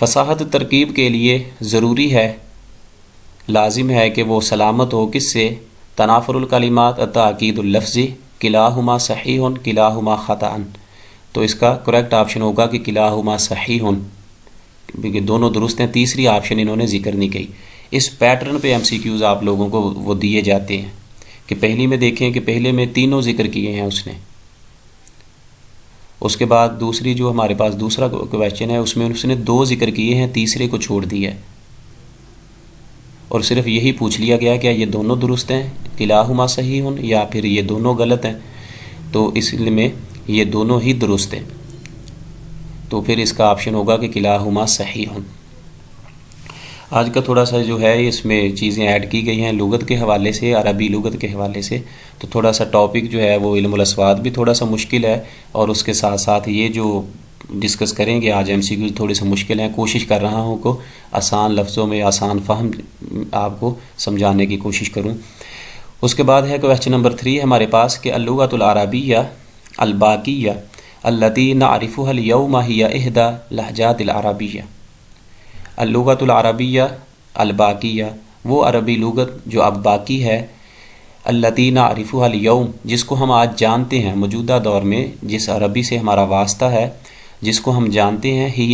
فصاحت ترکیب کے لیے ضروری ہے، لازم ہے کہ وہ سلامت ہو کس سے؟ تنافر الکلمات التأکید اللفظی کلاہما صحیح کلاہما خطأ۔ تو اس کا کریکٹ آپشن ہوگا کہ کلاہما صحیح، کیونکہ دونوں درست ہیں۔ تیسری آپشن انہوں نے ذکر نہیں کی۔ اس پیٹرن پہ ایم سی کیوز آپ لوگوں کو وہ دیے جاتے ہیں کہ پہلی میں دیکھیں کہ پہلے میں تینوں ذکر کیے ہیں اس نے، اس کے بعد دوسری جو ہمارے پاس دوسرا کویشچن ہے اس میں اس نے 2 ذکر کیے ہیں، تیسرے کو چھوڑ دیا ہے، اور صرف یہی پوچھ لیا گیا کہ یہ دونوں درست ہیں کلاہما صحیح یا پھر یہ دونوں غلط ہیں، تو اس میں یہ دونوں ہی درست ہیں، تو پھر اس کا آپشن ہوگا کہ کلاہما صحیح۔ آج کا تھوڑا سا جو ہے اس میں چیزیں ایڈ کی گئی ہیں لغت کے حوالے سے، عربی لغت کے حوالے سے، تو تھوڑا سا ٹاپک جو ہے وہ علم الاسوات بھی تھوڑا سا مشکل ہے، اور اس کے ساتھ ساتھ یہ جو ڈسکس کریں گے آج ایم سی کیو تھوڑے سے مشکل ہیں۔ کوشش کر رہا ہوں کو آسان لفظوں میں آسان فہم آپ کو سمجھانے کی کوشش کروں۔ اس کے بعد ہے کویشچن نمبر 3 ہمارے پاس کہ اللغۃ العربیہ الباقیہ التی نعرفها اليوم هي احدى لہجات العربیہ۔ اللغۃ العربیہ الباقیہ وہ عربی لغت جو اب باقی ہے، التی نعرفها اليوم جس کو ہم آج جانتے ہیں، موجودہ دور میں جس عربی سے ہمارا واسطہ ہے، جس کو ہم جانتے ہیں، ہی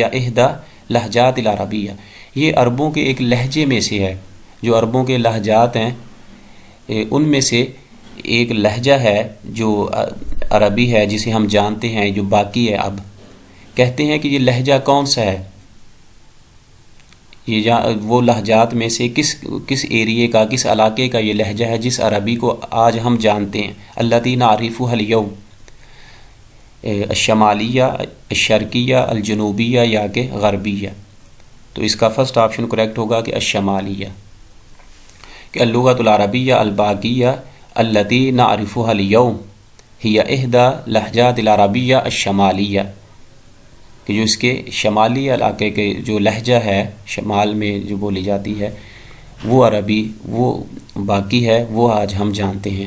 احدى لہجات العربیہ، یہ عربوں کے ایک لہجے میں سے ہے، جو عربوں کے لہجات ہیں ان میں سے ایک لہجہ ہے جو عربی ہے جسے ہم جانتے ہیں، جو باقی ہے اب۔ کہتے ہیں کہ یہ لہجہ کون سا ہے، یہ وہ لہجات میں سے کس ایریے کا، کس علاقے کا یہ لہجہ ہے جس عربی کو آج ہم جانتے ہیں۔ التی نعرفها اليوم، الشمالیہ، الشرقیہ، الجنوبیہ یا کہ غربیہ۔ تو اس کا فرسٹ آپشن کریکٹ ہوگا کہ الشمالیہ، کہ اللغۃ العربیہ الباقیہ التی نعرفها اليوم ہی احدى لہجات العربیہ الشمالیہ، کہ جو اس کے شمالی علاقے کے جو لہجہ ہے شمال میں جو بولی جاتی ہے وہ عربی وہ باقی ہے، وہ آج ہم جانتے ہیں۔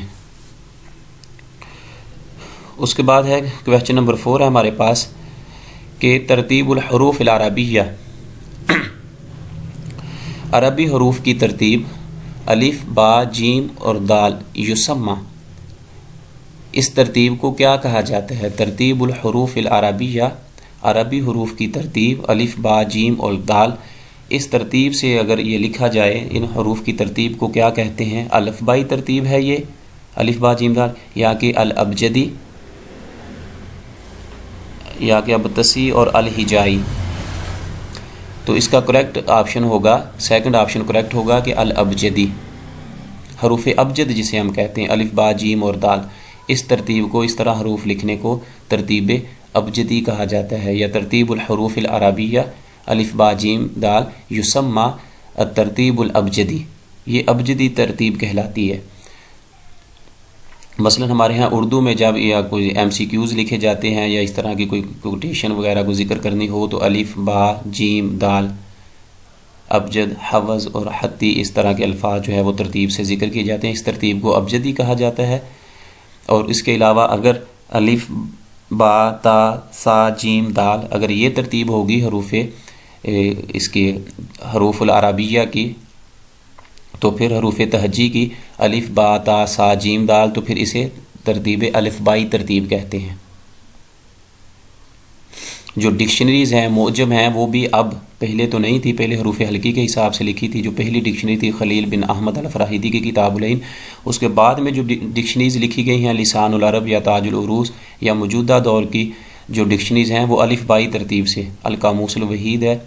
اس کے بعد ہے کویشچن نمبر 4 ہے ہمارے پاس کہ ترتیب الحروف العربیہ، عربی حروف کی ترتیب الف با جیم اور دال یسمى، اس ترتیب کو کیا کہا جاتا ہے؟ ترتیب الحروف العربیہ، عربی حروف کی ترتیب الف با جیم اور دال، اس ترتیب سے اگر یہ لکھا جائے ان حروف کی ترتیب کو کیا کہتے ہیں؟ الفبائی ترتیب ہے یہ الف با جیم دال، یا کہ الابجدی، یا کہ ابتسی اور الہجائی۔ تو اس کا کریکٹ آپشن ہوگا، سیکنڈ آپشن کریکٹ ہوگا کہ الابجدی، حروف ابجد جسے ہم کہتے ہیں الف با جیم اور دال، اس ترتیب کو، اس طرح حروف لکھنے کو ترتیب ابجدی کہا جاتا ہے، یا ترتیب الحروف العربیہ الف با جیم دال یسمى الترتیب الابجدی، یہ ابجدی ترتیب کہلاتی ہے۔ مثلا ہمارے ہاں اردو میں جب یا کوئی ایم سی کیوز لکھے جاتے ہیں یا اس طرح کی کوئی کوٹیشن وغیرہ کو ذکر کرنی ہو تو الف با جیم دال ابجد حوض اور حتی اس طرح کے الفاظ جو ہے وہ ترتیب سے ذکر کیے جاتے ہیں، اس ترتیب کو ابجدی کہا جاتا ہے۔ اور اس کے علاوہ اگر الف با تا سا جیم دال اگر یہ ترتیب ہوگی حروف اس کے حروف العربیہ کی، تو پھر حروف تہجی کی الف با تا سا جیم دال، تو پھر اسے ترتیب الفبائی ترتیب کہتے ہیں۔ جو ڈکشنریز ہیں معجم ہیں وہ بھی اب، پہلے تو نہیں تھی، پہلے حروف حلقی کے حساب سے لکھی تھی، جو پہلی ڈکشنری تھی خلیل بن احمد الفراہیدی کی کتاب العین، اس کے بعد میں جو ڈکشنریز لکھی گئی ہیں لسان العرب یا تاج العروض یا موجودہ دور کی جو ڈکشنریز ہیں وہ الف بائی ترتیب سے، القاموس الوحید ہے